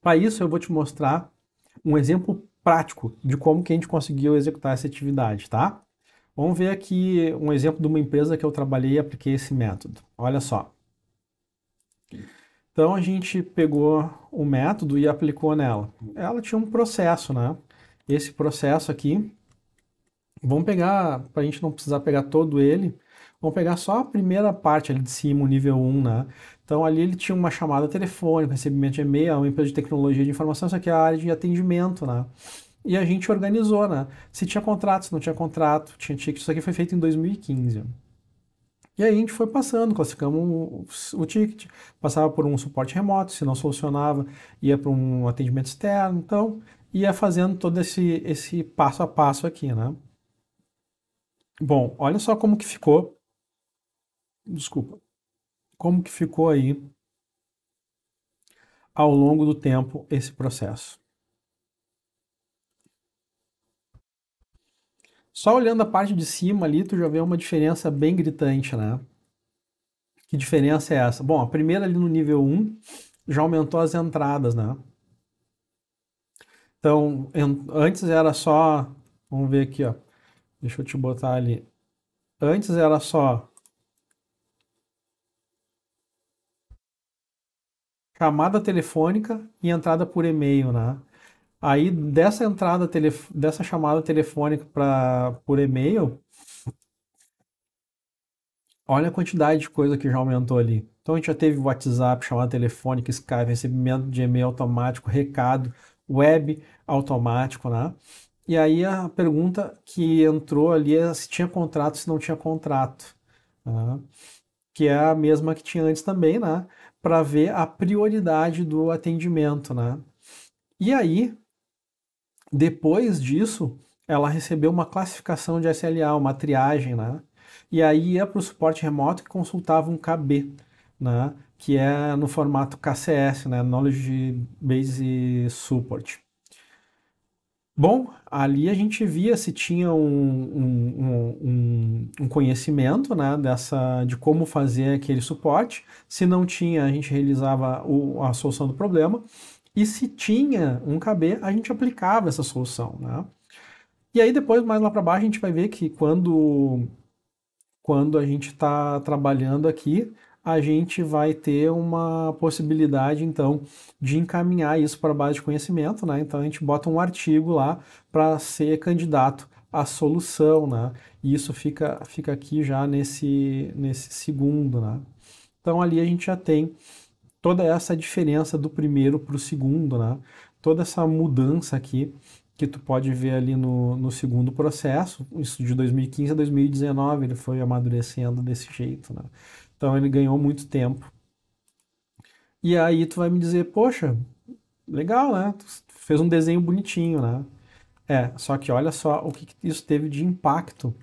Para isso, eu vou te mostrar um exemplo prático de como que a gente conseguiu executar essa atividade, tá? Vamos ver aqui um exemplo de uma empresa que eu trabalhei e apliquei esse método. Olha só. Então a gente pegou o método e aplicou nela. Ela tinha um processo, né? Esse processo aqui, vamos pegar, para a gente não precisar pegar todo ele, vamos pegar só a primeira parte ali de cima, o nível um, né? Então ali ele tinha uma chamada telefônica, recebimento de e-mail, uma empresa de tecnologia de informação, isso aqui é a área de atendimento, né? E a gente organizou, né? Se tinha contrato, se não tinha contrato, tinha ticket, isso aqui foi feito em 2015. E aí a gente foi passando, classificamos o ticket, passava por um suporte remoto, se não solucionava, ia para um atendimento externo, então ia fazendo todo esse passo a passo aqui, né? Bom, olha só como que ficou, desculpa, como que ficou aí ao longo do tempo esse processo. Só olhando a parte de cima ali, tu já vê uma diferença bem gritante, né? Que diferença é essa? Bom, a primeira ali no nível um já aumentou as entradas, né? Então, antes era só, vamos ver aqui, ó. Deixa eu te botar ali. Antes era só chamada telefônica e entrada por e-mail, né? Aí dessa chamada telefônica por e-mail, olha a quantidade de coisa que já aumentou ali. Então a gente já teve WhatsApp, chamada telefônica, Skype, recebimento de e-mail automático, recado, web automático, né? E aí a pergunta que entrou ali é se tinha contrato, se não tinha contrato, né? Que é a mesma que tinha antes também, né? Para ver a prioridade do atendimento, né? E aí, depois disso, ela recebeu uma classificação de SLA, uma triagem, né? E aí ia para o suporte remoto que consultava um KB, né? Que é no formato KCS, né? Knowledge Base Support. Bom, ali a gente via se tinha um conhecimento, né, de como fazer aquele suporte. Se não tinha, a gente realizava a solução do problema. E se tinha um KB, a gente aplicava essa solução, né? E aí depois, mais lá para baixo, a gente vai ver que quando a gente está trabalhando aqui, a gente vai ter uma possibilidade, então, de encaminhar isso para a base de conhecimento, né? Então, a gente bota um artigo lá para ser candidato à solução, né? E isso fica aqui já nesse segundo, né? Então, ali a gente já tem toda essa diferença do primeiro para o segundo, né? Toda essa mudança aqui que tu pode ver ali no segundo processo, isso de 2015 a 2019, ele foi amadurecendo desse jeito, né? Então ele ganhou muito tempo. E aí tu vai me dizer, poxa, legal, né? Tu fez um desenho bonitinho, né? É, só que olha só o que isso teve de impacto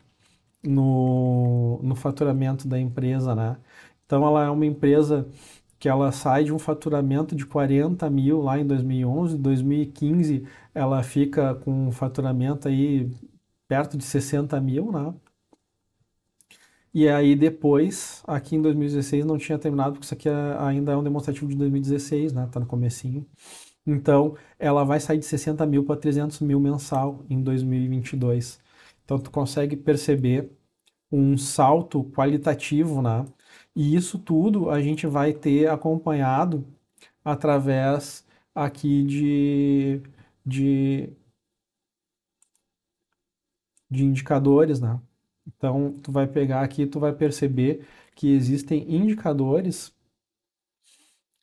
no faturamento da empresa, né? Então ela é uma empresa que ela sai de um faturamento de 40 mil lá em 2011, 2015 ela fica com um faturamento aí perto de 60 mil, né? E aí depois, aqui em 2016 não tinha terminado, porque isso aqui ainda é um demonstrativo de 2016, né? Tá no comecinho. Então, ela vai sair de 60 mil para 300 mil mensal em 2022. Então, tu consegue perceber um salto qualitativo, né? E isso tudo a gente vai ter acompanhado através aqui de, de indicadores, né? Então, tu vai pegar aqui, tu vai perceber que existem indicadores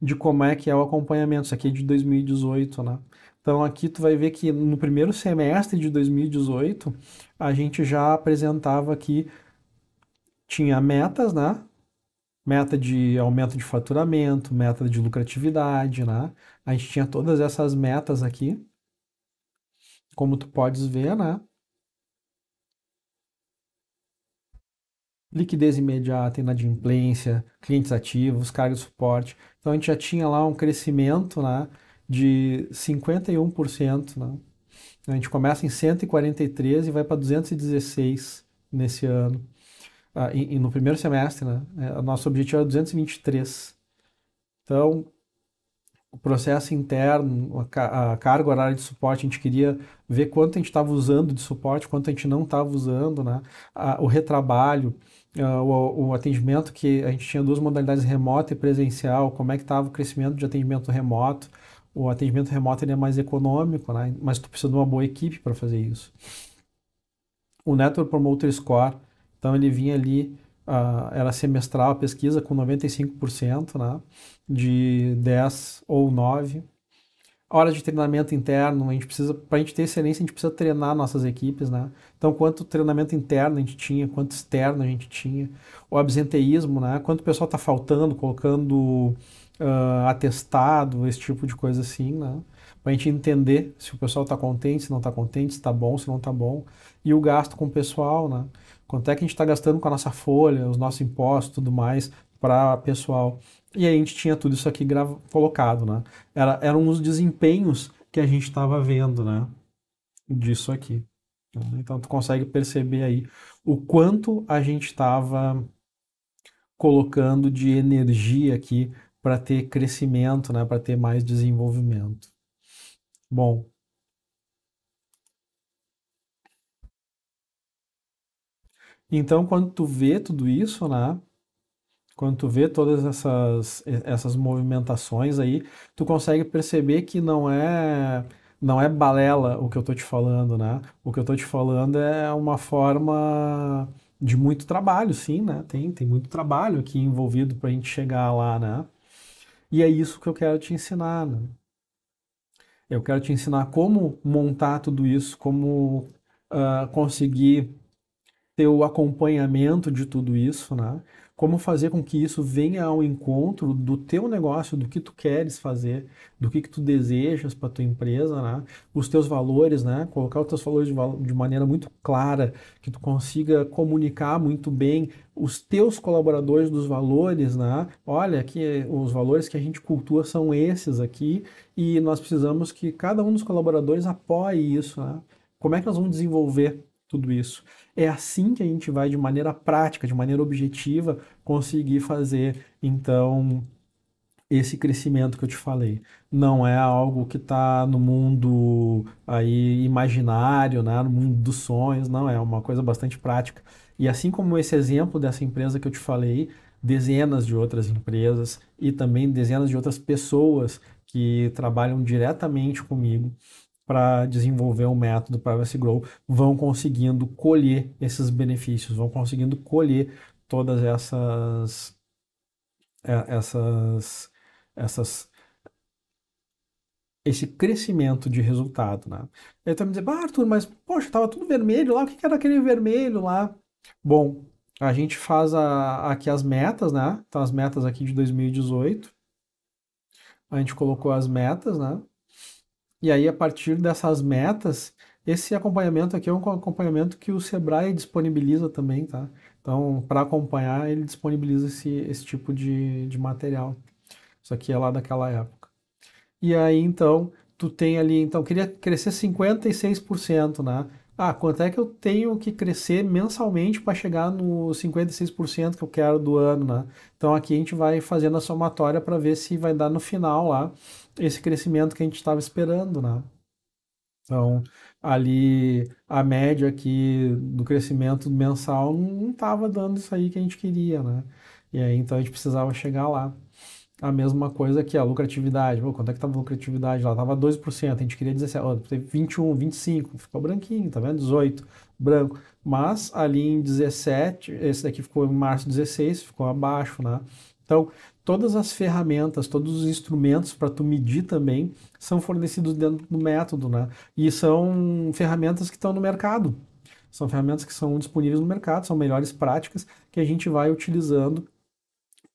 de como é que é o acompanhamento. Isso aqui é de 2018, né? Então, aqui tu vai ver que no primeiro semestre de 2018, a gente já apresentava aqui, tinha metas, né? Meta de aumento de faturamento, meta de lucratividade, né? A gente tinha todas essas metas aqui, como tu podes ver, né? Liquidez imediata, inadimplência, clientes ativos, carga de suporte. Então a gente já tinha lá um crescimento, né, de 51%, né? A gente começa em 143 e vai para 216 nesse ano. E no primeiro semestre, né? O nosso objetivo era 223. Então, processo interno, a carga horária de suporte, a gente queria ver quanto a gente estava usando de suporte, quanto a gente não estava usando, né? O retrabalho, o atendimento, que a gente tinha duas modalidades, remoto e presencial, como é que estava o crescimento de atendimento remoto. O atendimento remoto ele é mais econômico, né? Mas tu precisa de uma boa equipe para fazer isso. O Network Promoter Score, então ele vinha ali, era semestral a pesquisa com 95%, né? De 10 ou 9. Horas de treinamento interno, a gente precisa, para a gente ter excelência, a gente precisa treinar nossas equipes, né? Então, quanto treinamento interno a gente tinha, quanto externo a gente tinha, o absenteísmo, né? Quanto o pessoal está faltando, colocando atestado, esse tipo de coisa assim, né? Para a gente entender se o pessoal está contente, se não está contente, se está bom, se não está bom. E o gasto com o pessoal, né? Quanto é que a gente está gastando com a nossa folha, os nossos impostos, tudo mais para pessoal. E aí a gente tinha tudo isso aqui colocado, né? Eram os desempenhos que a gente estava vendo, né? Disso aqui. Então tu consegue perceber aí o quanto a gente estava colocando de energia aqui para ter crescimento, né? Para ter mais desenvolvimento. Bom, então quando tu vê tudo isso, né? Quando tu vê todas essas movimentações aí, tu consegue perceber que não é balela o que eu tô te falando, né? O que eu tô te falando é uma forma de muito trabalho, sim, né? Tem muito trabalho aqui envolvido para a gente chegar lá, né? E é isso que eu quero te ensinar, né? Eu quero te ensinar como montar tudo isso, como conseguir ter o acompanhamento de tudo isso, né? Como fazer com que isso venha ao encontro do teu negócio, do que tu queres fazer, do que tu desejas para tua empresa, né? Os teus valores, né? Colocar os teus valores de maneira muito clara, que tu consiga comunicar muito bem os teus colaboradores dos valores, né? Olha, que os valores que a gente cultua são esses aqui e nós precisamos que cada um dos colaboradores apoie isso, né? Como é que nós vamos desenvolver tudo isso? É assim que a gente vai, de maneira prática, de maneira objetiva, conseguir fazer, então, esse crescimento que eu te falei. Não é algo que está no mundo aí imaginário, né? No mundo dos sonhos, não, é uma coisa bastante prática. E assim como esse exemplo dessa empresa que eu te falei, dezenas de outras empresas e também dezenas de outras pessoas que trabalham diretamente comigo para desenvolver um método Privacy Grow vão conseguindo colher esses benefícios, vão conseguindo colher todas essas, essas esse crescimento de resultado, né? Aí tu vai me dizer, bah, Arthur, mas poxa, tava tudo vermelho lá, o que que era aquele vermelho lá? Bom, a gente faz aqui as metas, né? Então as metas aqui de 2018, a gente colocou as metas, né? E aí, a partir dessas metas, esse acompanhamento aqui é um acompanhamento que o Sebrae disponibiliza também, tá? Então, para acompanhar, ele disponibiliza esse tipo de material. Isso aqui é lá daquela época. E aí, então, tu tem ali, então, queria crescer 56%, né? Ah, quanto é que eu tenho que crescer mensalmente para chegar no 56% que eu quero do ano, né? Então, aqui a gente vai fazendo a somatória para ver se vai dar no final lá esse crescimento que a gente estava esperando, né? Então, ali a média aqui do crescimento mensal não estava dando isso aí que a gente queria, né? E aí então a gente precisava chegar lá. A mesma coisa aqui, a lucratividade. Pô, quanto é que estava a lucratividade lá? Tava 2%, a gente queria 17, ó, teve 21, 25, ficou branquinho, tá vendo? 18, branco. Mas ali em 17, esse daqui ficou em março 16, ficou abaixo, né? Então, todas as ferramentas, todos os instrumentos para tu medir também são fornecidos dentro do método, né? E são ferramentas que estão no mercado. São ferramentas que são disponíveis no mercado, são melhores práticas que a gente vai utilizando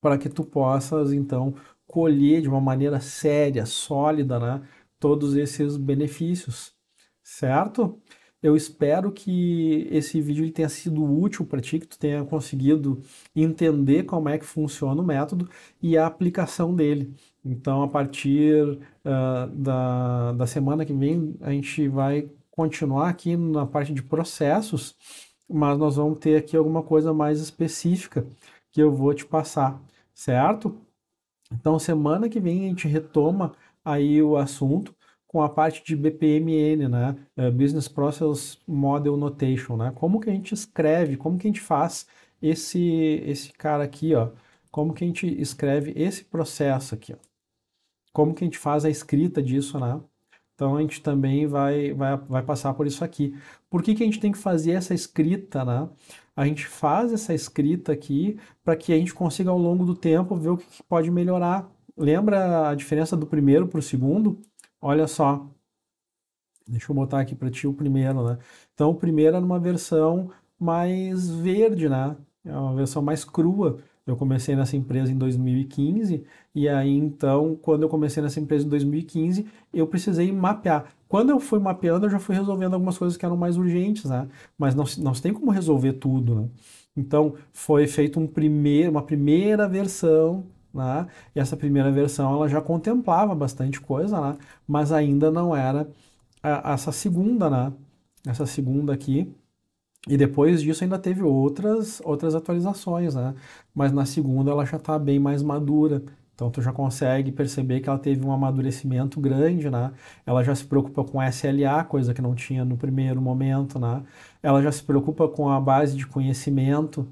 para que tu possas então colher de uma maneira séria, sólida, né, todos esses benefícios, certo? Eu espero que esse vídeo ele tenha sido útil para ti, que tu tenha conseguido entender como é que funciona o método e a aplicação dele. Então, a partir da semana que vem, a gente vai continuar aqui na parte de processos, mas nós vamos ter aqui alguma coisa mais específica que eu vou te passar, certo? Então, semana que vem a gente retoma aí o assunto com a parte de BPMN, né? Business Process Model Notation, né? Como que a gente escreve, como que a gente faz esse cara aqui, ó? Como que a gente escreve esse processo aqui, ó? Como que a gente faz a escrita disso, né? Então a gente também vai passar por isso aqui. Por que que a gente tem que fazer essa escrita, né? A gente faz essa escrita aqui para que a gente consiga ao longo do tempo ver o que pode melhorar. Lembra a diferença do primeiro para o segundo? Olha só, deixa eu botar aqui para ti o primeiro, né? Então o primeiro é numa versão mais verde, né? É uma versão mais crua. Eu comecei nessa empresa em 2015 e aí então, quando eu comecei nessa empresa em 2015, eu precisei mapear. Quando eu fui mapeando, eu já fui resolvendo algumas coisas que eram mais urgentes, né? Mas não se tem como resolver tudo, né? Então, foi feito uma primeira versão, né? E essa primeira versão ela já contemplava bastante coisa, né? Mas ainda não era essa segunda, né? Essa segunda aqui. E depois disso ainda teve outras atualizações, né? Mas na segunda ela já está bem mais madura. Então tu já consegue perceber que ela teve um amadurecimento grande, né? Ela já se preocupa com SLA, coisa que não tinha no primeiro momento, né? Ela já se preocupa com a base de conhecimento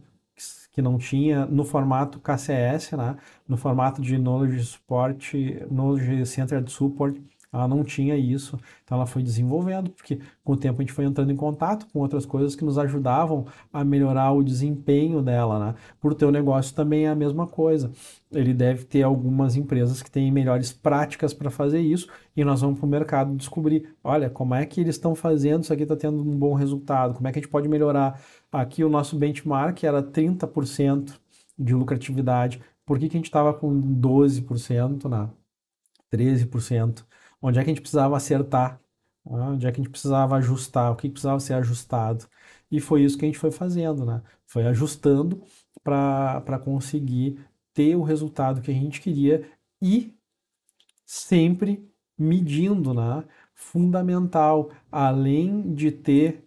que não tinha no formato KCS, né? No formato de Knowledge Support, Knowledge Centered Support, ela não tinha isso. Então ela foi desenvolvendo, porque com o tempo a gente foi entrando em contato com outras coisas que nos ajudavam a melhorar o desempenho dela, né? Por teu negócio também é a mesma coisa. Ele deve ter algumas empresas que têm melhores práticas para fazer isso e nós vamos para o mercado descobrir, olha, como é que eles estão fazendo, isso aqui está tendo um bom resultado, como é que a gente pode melhorar. Aqui o nosso benchmark era 30% de lucratividade. Por que que a gente estava com 12%, né? 13%? Onde é que a gente precisava acertar? Onde é que a gente precisava ajustar? O que precisava ser ajustado? E foi isso que a gente foi fazendo, né? Foi ajustando para conseguir ter o resultado que a gente queria e sempre medindo, né? Fundamental, além de ter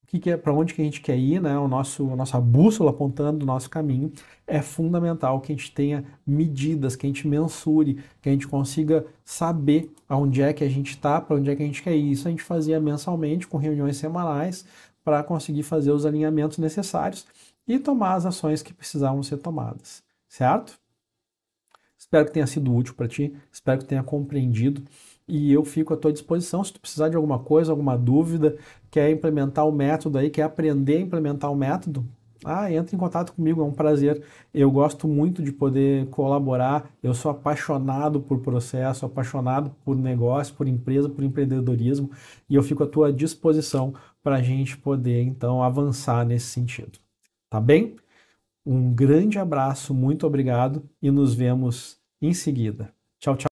que é, para onde que a gente quer ir, né? A nossa bússola apontando o nosso caminho, é fundamental que a gente tenha medidas, que a gente mensure, que a gente consiga saber aonde é que a gente está, para onde é que a gente quer ir. Isso a gente fazia mensalmente, com reuniões semanais, para conseguir fazer os alinhamentos necessários e tomar as ações que precisavam ser tomadas, certo? Espero que tenha sido útil para ti, espero que tenha compreendido e eu fico à tua disposição se tu precisar de alguma coisa, alguma dúvida, quer implementar o método aí, quer aprender a implementar o método, entra em contato comigo, é um prazer. Eu gosto muito de poder colaborar, eu sou apaixonado por processo, apaixonado por negócio, por empresa, por empreendedorismo e eu fico à tua disposição para a gente poder então avançar nesse sentido. Tá bem? Um grande abraço, muito obrigado e nos vemos em seguida. Tchau, tchau.